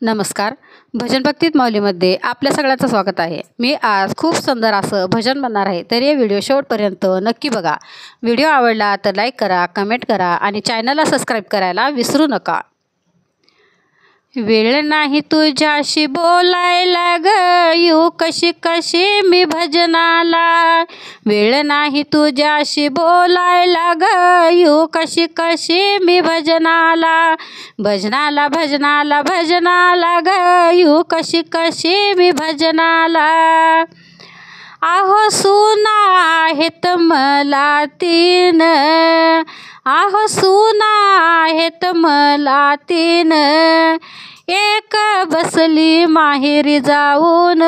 नमस्कार. भजन भक्तीत माऊलीमध्ये आपल्या सगळ्यांचं स्वागत आहे. मी आज खूप सुंदर असं भजन म्हणणार आहे, तर हे व्हिडिओ शेवटपर्यंत नक्की बघा. व्हिडिओ आवडला तर लाईक करा, कमेंट करा आणि चॅनलला सबस्क्राईब करायला विसरू नका. वेळ नाही तुझ्याशी बोलायला ग, येऊ कशी कशी मी भजनाला. वेळ नाही तुझ्याशी बोलायला ग, येऊ कशी कशी मी भजनाला. भजनाला भजनाला भजनाला ग, येऊ कशी कशी मी भजनाला. आहो सुना आहेत मला तीन, आहो सुना आहेत मला तीन. एक बसली माहेरी जाऊन,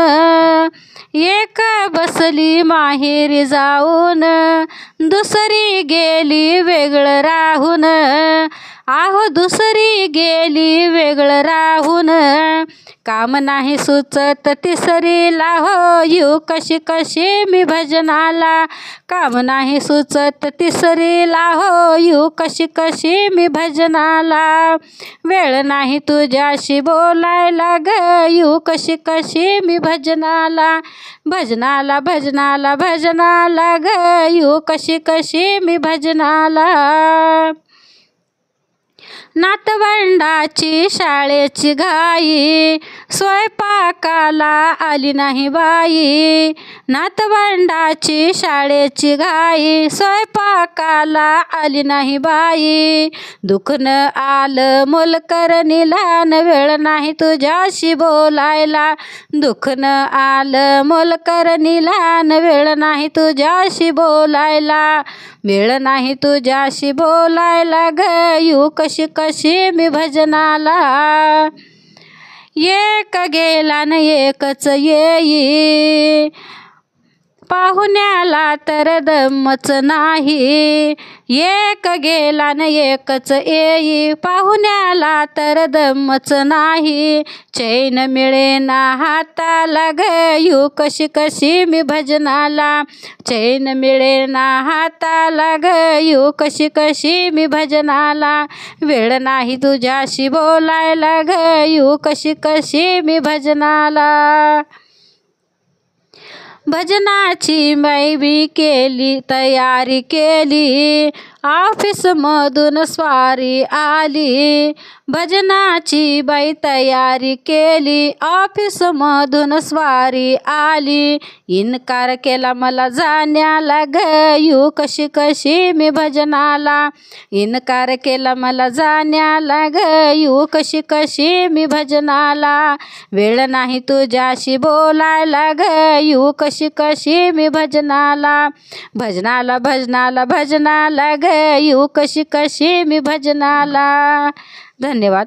एक बसली माहेरी जाऊन, दुसरी गेली वेगळं राहून. आहो दुसरी गेली वेगळं राहून. काम नाही सुचत तिसरीला हो, येऊ कशी कशी मी भजनाला. काम नाही सुचत तिसरीला हो, येऊ कशी कशी मी भजनाला. वेळ नाही तुझ्याशी बोलायला ग, येऊ कशी कशी मी भजनाला. भजनाला भजनाला भजनाला ग, येऊ कशी कशी मी भजनाला. नातवंडाची शाळेची घाई, स्वयंपाकाला आली नाही बाई. नातवंडाची शाळेची घाई, स्वयंपाकाला आली नाही बाई. दुखणं आलं मोलकरणीला, न वेळ नाही तुझ्याशी बोलायला. दुखणं आलं मोलकरणीला, न वेळ नाही तुझ्याशी बोलायला. वेळ नाही तुझ्याशी बोलायला ग, येऊ कशी कशी मी भजनाला. एक गेला न एकच येई, पाहुण्याला तर दमच नाही. एक गेला न एकच येई, पाहुण्याला तर दमच नाही. चैन मिळेना हाताला ग, येऊ कशी कशी मी भजनाला. चैन मिळेना हाताला ग, येऊ कशी कशी मी भजनाला. वेळ नाही तुझ्याशी बोलायला ग, येऊ कशी कशी मी भजनाला. भजनाची बाई बी केली तयारी केली, ऑफिसमधून स्वारी आली. भजनाची बाई तयारी केली, ऑफिसमधून स्वारी आली. इन्कार केला मला जाण्याला ग, येऊ कशी कशी मी भजनाला. इन्कार केला मला जाण्याला ग, येऊ कशी कशी मी भजनाला. वेळ नाही तुझ्याशी बोलायला ग, येऊ कशी कशी मी भजनाला. भजनाला भजनाला भजनाला ग, येऊ कशी कशी मी भजनाला. धन्यवाद.